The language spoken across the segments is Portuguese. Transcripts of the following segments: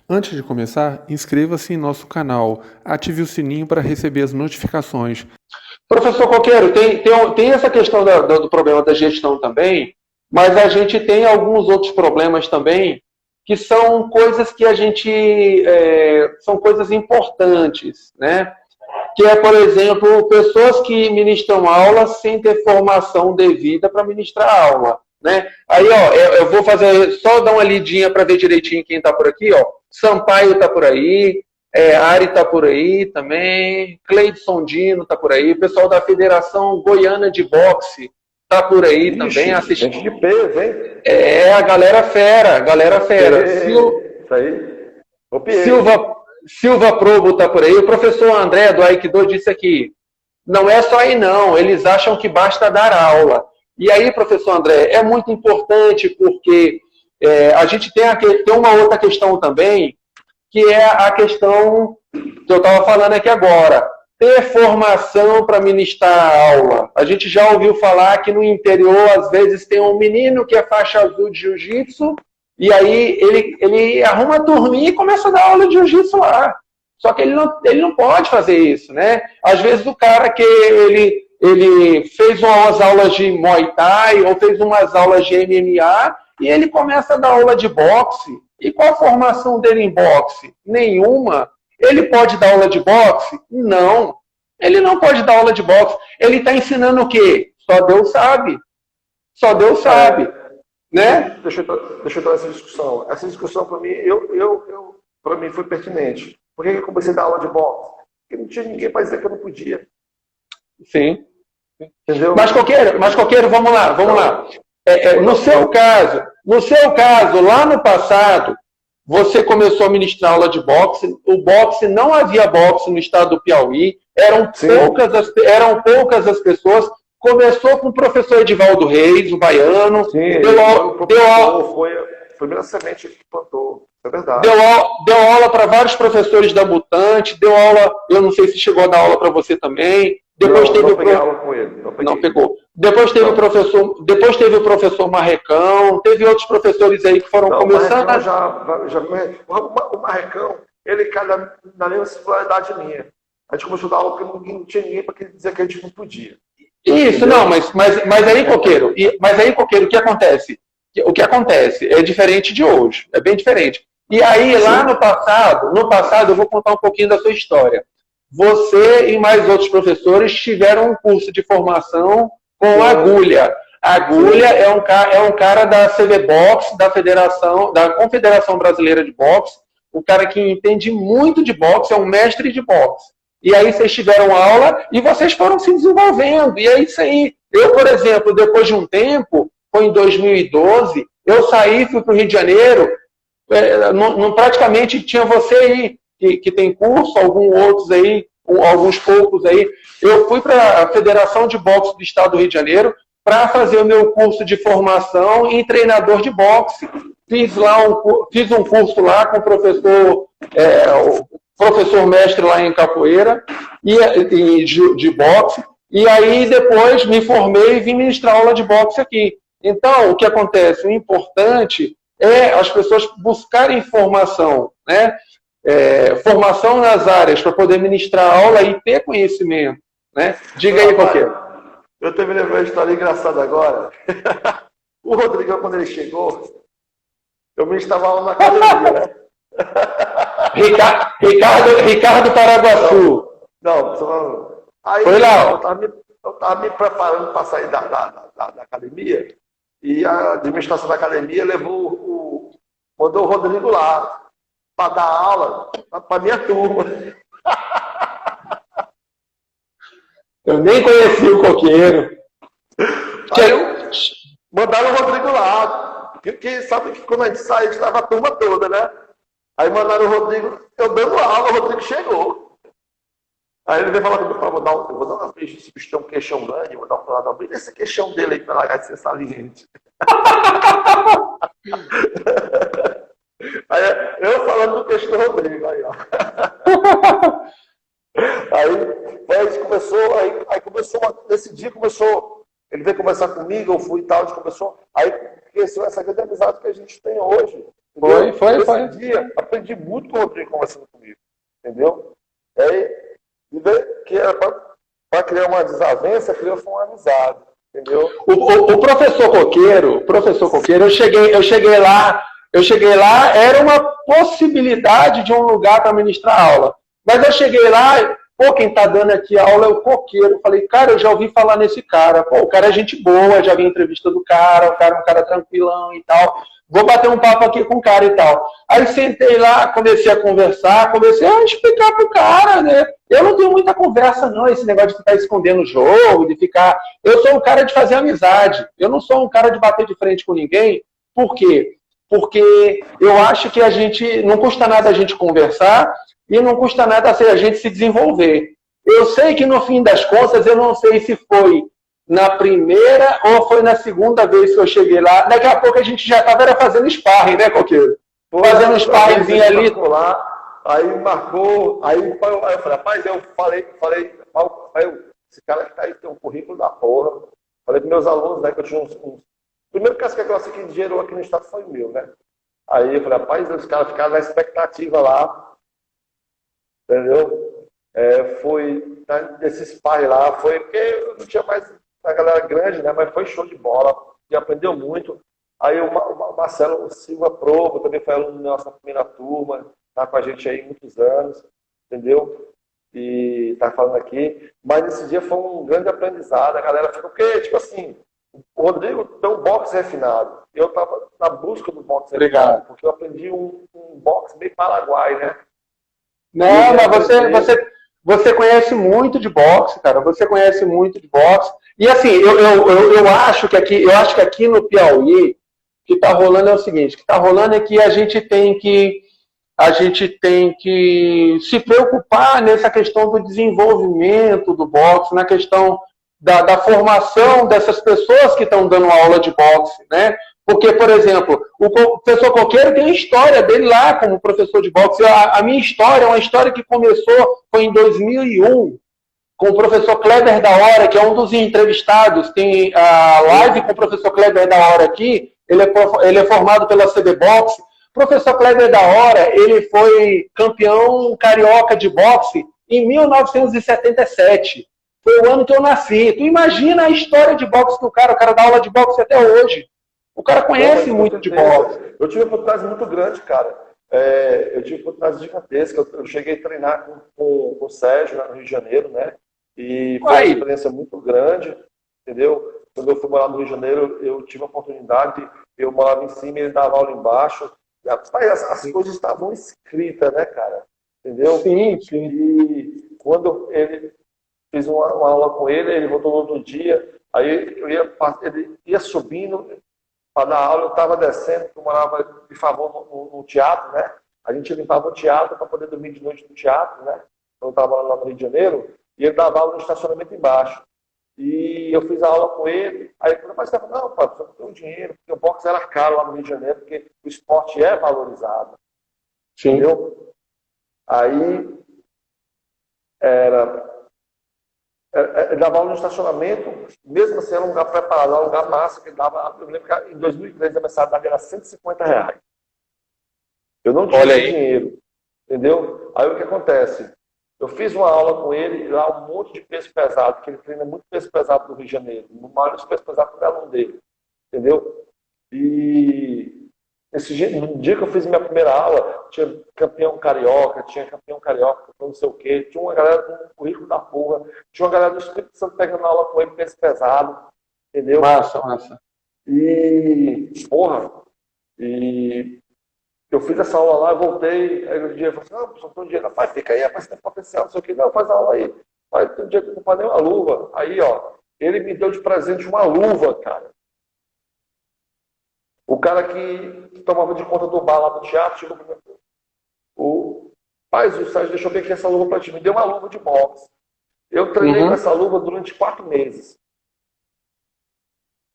Antes de começar, inscreva-se em nosso canal, ative o sininho para receber as notificações. Professor Coqueiro, tem essa questão do problema da gestão também, mas a gente tem alguns outros problemas também, que são coisas que a gente. São coisas importantes, né? Que é, por exemplo, pessoas que ministram aula sem ter formação devida para ministrar aula. Né? Aí, ó, eu vou fazer, só dar uma lidinha para ver direitinho quem está por aqui, ó. Sampaio está por aí, Ari está por aí também, Cleidson Dino está por aí, o pessoal da Federação Goiana de Boxe está por aí também Ixi, assistindo. gente de peso, hein? É, a galera fera, galera fera. Isso aí. Copiei. Silva Probo está por aí, o professor André do Aikido disse aqui, não é só aí não, eles acham que basta dar aula. E aí, professor André, é muito importante porque a gente tem uma outra questão também, que é a questão que eu estava falando aqui agora. Ter formação para ministrar aula. A gente já ouviu falar que no interior, às vezes, tem um menino que é faixa azul de jiu-jitsu, e aí ele arruma a turminha e começa a dar aula de jiu-jitsu lá. Só que ele não pode fazer isso, né? Às vezes o cara que ele fez umas aulas de Muay Thai ou fez umas aulas de MMA e ele começa a dar aula de boxe. E qual a formação dele em boxe? Nenhuma. Ele pode dar aula de boxe? Não. Ele não pode dar aula de boxe. Ele está ensinando o quê? Só Deus sabe. Só Deus sabe. Né? Deixa eu dar essa discussão. Essa discussão, para mim, para mim foi pertinente. Por que eu comecei a dar aula de boxe? Porque não tinha ninguém para dizer que eu não podia. Sim. Entendeu? Mas Coqueiro, vamos lá. No seu caso, lá no passado, você começou a ministrar aula de boxe. O boxe, não havia boxe no estado do Piauí. Eram poucas as pessoas. Começou com o professor Edivaldo Reis, o baiano. Sim, foi a primeira semente que plantou. É verdade. Deu aula para vários professores da Mutante. Deu aula, eu não sei se chegou a dar aula para você também. Depois não peguei aula com ele. Não pegou. Depois teve o professor Marrecão, teve outros professores aí que foram começando o Marrecão, ele cai na mesma similaridade minha. A gente começou a dar aula porque não tinha ninguém para dizer que a gente não podia. Isso, entendeu? Não, mas aí, Coqueiro, o que acontece? O que acontece é diferente de hoje, é bem diferente. E aí, lá no passado, eu vou contar um pouquinho da sua história. Você e mais outros professores tiveram um curso de formação com Agulha. Agulha é um cara da CVBox, da Confederação Brasileira de Boxe, um cara que entende muito de boxe, é um mestre de boxe. E aí vocês tiveram aula e vocês foram se desenvolvendo. E é isso aí. Eu, por exemplo, depois de um tempo, foi em 2012, eu saí, fui para o Rio de Janeiro, praticamente tinha você aí, que tem curso, alguns poucos aí. Eu fui para a Federação de Boxe do Estado do Rio de Janeiro para fazer o meu curso de formação em treinador de boxe. Fiz um curso lá com o professor mestre lá em capoeira de boxe. E aí depois me formei e vim ministrar aula de boxe aqui. Então, o que acontece? O importante é as pessoas buscarem formação, né? Formação nas áreas para poder ministrar aula e ter conhecimento, né? Diga aí, Coqueiro. Eu também lembrei uma história engraçada agora. O Rodrigão, quando ele chegou, eu ministrava aula na academia, né? Ricardo Paraguaçu. Não, tô falando. Aí foi lá. Eu estava me preparando para sair da academia e a administração da academia mandou o Rodrigo lá para dar aula para minha turma. Eu nem conheci o Coqueiro. Mandaram o Rodrigo lá. Porque sabe que quando a gente sai, a gente leva a turma toda, né? Aí mandaram o Rodrigo, eu dando aula, o Rodrigo chegou. Aí ele veio falar comigo, eu vou dar uma vez, esse bicho tem um queixão grande, vou dar uma falada, brilha esse queixão dele aí para largar de ser saliente. Aí eu falando do queixo do Rodrigo, aí ó. Nesse dia começou, ele veio conversar comigo, eu fui e tal, a gente começou, aí cresceu essa grande amizade que a gente tem hoje. Foi. Esse dia, aprendi muito com o Rodrigo conversando comigo. Entendeu? Aí, e ver que era para criar uma desavença, criou uma amizade. Entendeu? O professor Coqueiro, eu cheguei lá, era uma possibilidade de um lugar para ministrar aula. Mas eu cheguei lá, pô, quem tá dando aqui aula é o Coqueiro. Eu falei, cara, eu já ouvi falar nesse cara. Pô, o cara é gente boa, já vi entrevista do cara, o cara é um cara tranquilão e tal. Vou bater um papo aqui com o cara e tal. Aí sentei lá, comecei a conversar, comecei a explicar pro cara, né? Eu não tenho muita conversa, não, esse negócio de ficar escondendo o jogo, de ficar... Eu sou um cara de fazer amizade. Eu não sou um cara de bater de frente com ninguém. Por quê? Porque eu acho que não custa nada a gente conversar e não custa nada a gente se desenvolver. Eu sei que no fim das contas, eu não sei se foi na primeira ou foi na segunda vez que eu cheguei lá. Daqui a pouco a gente já estava fazendo sparring, né, Coqueiro? Fazendo um sparringzinho ali. Lá, aí marcou, aí eu falei, rapaz, eu falei, esse cara que tá aí tem um currículo da porra. Falei para meus alunos, né, que eu tinha uns... Primeiro casca grossa que gerou aqui no estado foi o meu, né? Aí eu falei, rapaz, os caras ficaram na expectativa lá, entendeu? Foi, esse sparring lá, foi porque eu não tinha mais a galera grande, né? Mas foi show de bola, e aprendeu muito. Aí o Marcelo Silva Provo também foi aluno da nossa primeira turma, tá com a gente aí muitos anos, entendeu? E tá falando aqui. Mas esse dia foi um grande aprendizado, a galera ficou, porque, tipo assim, o Rodrigo tem um boxe refinado. Eu tava na busca do boxe refinado, porque eu aprendi um boxe bem paraguai, né? Não, mas você conhece muito de boxe, cara. Você conhece muito de boxe. E assim, eu acho que aqui no Piauí, o que está rolando é o seguinte, o que está rolando é que a gente tem que se preocupar nessa questão do desenvolvimento do boxe, na questão da formação dessas pessoas que estão dando aula de boxe, né? Porque, por exemplo, o professor Coqueiro tem a história dele lá como professor de boxe. A minha história é uma história que foi em 2001, com o professor Kleber da Hora, que é um dos entrevistados. Tem a live com o professor Kleber da Hora aqui. Ele é formado pela CB Boxe. O professor Kleber da Hora, ele foi campeão carioca de boxe em 1977. Foi o ano que eu nasci. Tu imagina a história de boxe do cara. O cara dá aula de boxe até hoje. O cara conhece muito de boxe. Eu tive oportunidade muito grande, cara. Eu tive oportunidade gigantesca. Eu cheguei a treinar com o Sérgio lá no Rio de Janeiro, né? E foi uma experiência muito grande, entendeu? Quando eu fui morar no Rio de Janeiro, eu tive a oportunidade, eu morava em cima e ele dava aula embaixo. E, rapaz, as coisas estavam escritas, né, cara? Entendeu? Sim. E quando ele fiz uma aula com ele, ele voltou no outro dia, aí ele ia subindo para dar aula, eu estava descendo, eu morava de favor no teatro, né? A gente limpava o teatro para poder dormir de noite no teatro, né? Eu estava lá no Rio de Janeiro, e ele dava aula no estacionamento embaixo. E eu fiz a aula com ele, aí ele falou, mas não, pai, você não tem um dinheiro, porque o boxe era caro lá no Rio de Janeiro, porque o esporte é valorizado. Sim. Entendeu? Aí ele dava aula no estacionamento, mesmo assim era um lugar preparado, era um lugar massa, que ele dava, eu lembro que em 2013 a mensalidade era R$150. Eu não tinha dinheiro, entendeu? Aí o que acontece? Eu fiz uma aula com ele, lá um monte de peso pesado, que ele treina muito peso pesado do Rio de Janeiro, no maior dos pesos pesados do aluno dele, entendeu? E no dia que eu fiz minha primeira aula, tinha campeão carioca, não sei o quê, tinha uma galera com um currículo da porra, tinha uma galera do Espírito Santo pegando aula com ele, peso pesado, entendeu? Massa. E, porra, eu fiz essa aula lá, eu voltei, aí um dia eu falei assim, não, só tem um dia, rapaz, fica aí, rapaz, você tem potencial, não sei o quê, não, faz a aula aí. Mas tem um dia que eu não paguei uma luva. Aí, ó, ele me deu de presente uma luva, cara. O cara que tomava de conta do bar lá do teatro, chegou para mim, o Sérgio deixou bem aqui essa luva para ti, me deu uma luva de boxe. Eu treinei com essa luva durante 4 meses.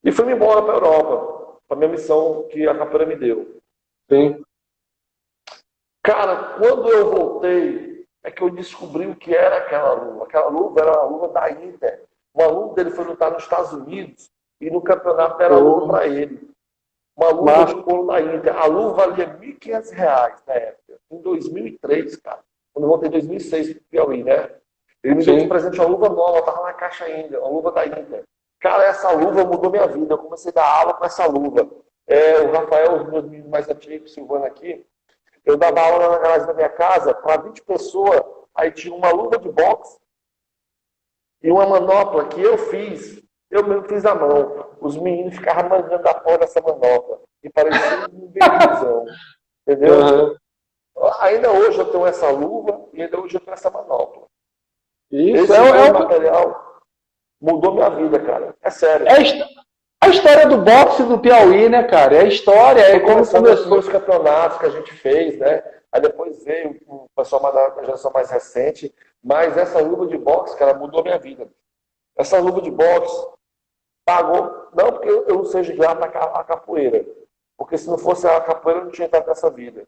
E fui embora para a Europa, para a minha missão que a capoeira me deu. Sim. Cara, quando eu voltei, é que eu descobri o que era aquela luva. Aquela luva era uma luva da Inter. O aluno dele foi lutar nos Estados Unidos e no campeonato era luva para ele. uma luva de couro da Inter. A luva valia R$1.500 na época, em 2003, cara. Quando eu voltei em 2006 para o Piauí, né? Ele me deu de presente uma luva nova, estava na caixa ainda, uma luva da Inter. Cara, essa luva mudou minha vida. Eu comecei a dar aula com essa luva. O Rafael, os meus meninos mais antigos, Silvano aqui, eu dava aula na garagem da minha casa para 20 pessoas. Aí tinha uma luva de boxe e uma manopla que eu fiz. Eu mesmo fiz à mão. Os meninos ficavam mangando a porra dessa manopla. E parecia um beijão. Entendeu? Uhum. Ainda hoje eu tenho essa luva e ainda hoje eu tenho essa manopla. Isso Esse material mudou minha vida, cara. É sério. A história do boxe do Piauí, né, cara? É a história, é como começou os campeonatos que a gente fez, né? Aí depois veio o pessoal da geração mais recente, mas essa luva de boxe, cara, mudou minha vida. Essa luva de boxe pagou, não porque eu não seja grato à capoeira, porque se não fosse a capoeira eu não tinha entrado nessa vida.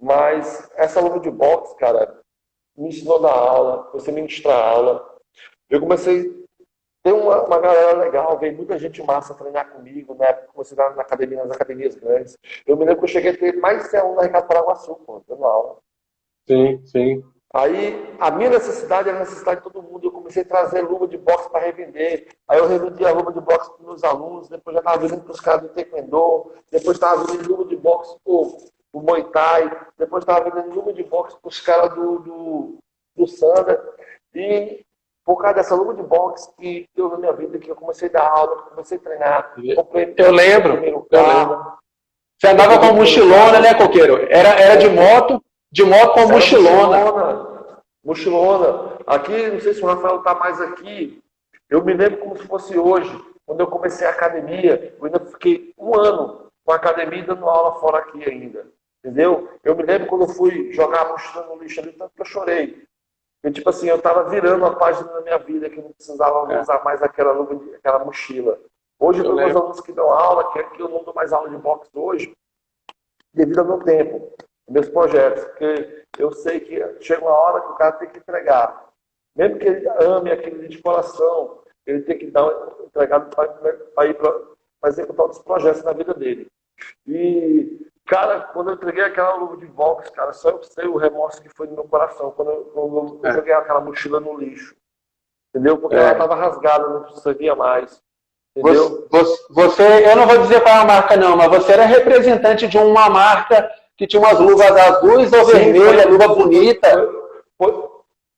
Mas essa luva de boxe, cara, me ensinou a dar aula, você ministrar aula. Eu comecei a ter uma galera legal, veio muita gente massa treinar comigo, né? Comecei nas academias grandes. Eu me lembro que eu cheguei a ter mais de 100 alunos na Ricardo Paraguaçu, pô, dando aula. Sim, sim. Aí, a minha necessidade era a necessidade de todo mundo. Eu comecei a trazer luva de boxe para revender. Aí eu revendi a luva de boxe para os meus alunos. Depois já estava vendendo para os caras do Taekwondo. Depois estava vendendo luva de boxe para o Muay Thai. Depois estava vendendo luva de boxe para os caras do Sanda. E por causa dessa luva de boxe que eu na minha vida, que eu comecei a dar aula, comecei a treinar. Eu lembro. Você andava com mochilona, né, Coqueiro? Era de moto com mochilona. Mochilona. Aqui, não sei se o Rafael está mais aqui, eu me lembro como se fosse hoje, quando eu comecei a academia, eu ainda fiquei 1 ano com a academia dando aula fora aqui ainda. Entendeu? Eu me lembro quando eu fui jogar a mochila no lixo ali, tanto que eu chorei. Porque, tipo assim, eu estava virando a página da minha vida, que eu não precisava usar mais aquela mochila. Hoje, todos os alunos que dão aula, que eu não dou mais aula de boxe hoje, devido ao meu tempo, meus projetos, porque eu sei que chega uma hora que o cara tem que entregar. Mesmo que ele ame aquele de coração, ele tem que entregar para ir para executar outros projetos na vida dele. E, cara, quando eu entreguei aquela luva de boxe, cara, só eu sei o remorso que foi no meu coração, quando eu joguei aquela mochila no lixo. Entendeu? Porque ela estava rasgada, não servia mais. Entendeu? Eu não vou dizer qual é a marca, não, mas você era representante de uma marca que tinha umas luvas azuis ou vermelhas, luva bonita. Foi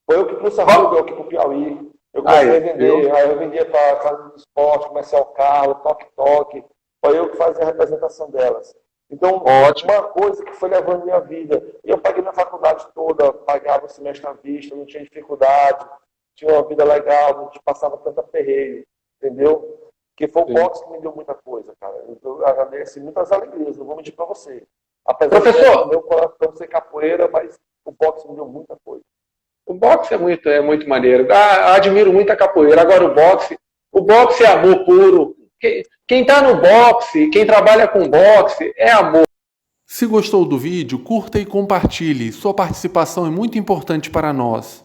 eu que trouxe a luva aqui pro Piauí. Eu comecei a vender, aí eu vendia para a Casa do Esporte, Comercial Carlos, Toque. Foi eu que fazia a representação delas. Então, uma coisa que foi levando minha vida. E eu paguei minha faculdade toda, pagava o semestre à vista, não tinha dificuldade, tinha uma vida legal, não passava tanta perreio, entendeu? Que foi o boxe que me deu muita coisa, cara. Eu agradeço muitas alegrias, não vou mentir para você. Apesar Professor, do meu coração ser capoeira, mas o boxe me deu muita coisa. O boxe é muito maneiro. Admiro muito a capoeira. Agora o boxe é amor puro. Quem está no boxe, quem trabalha com boxe, é amor. Se gostou do vídeo, curta e compartilhe. Sua participação é muito importante para nós.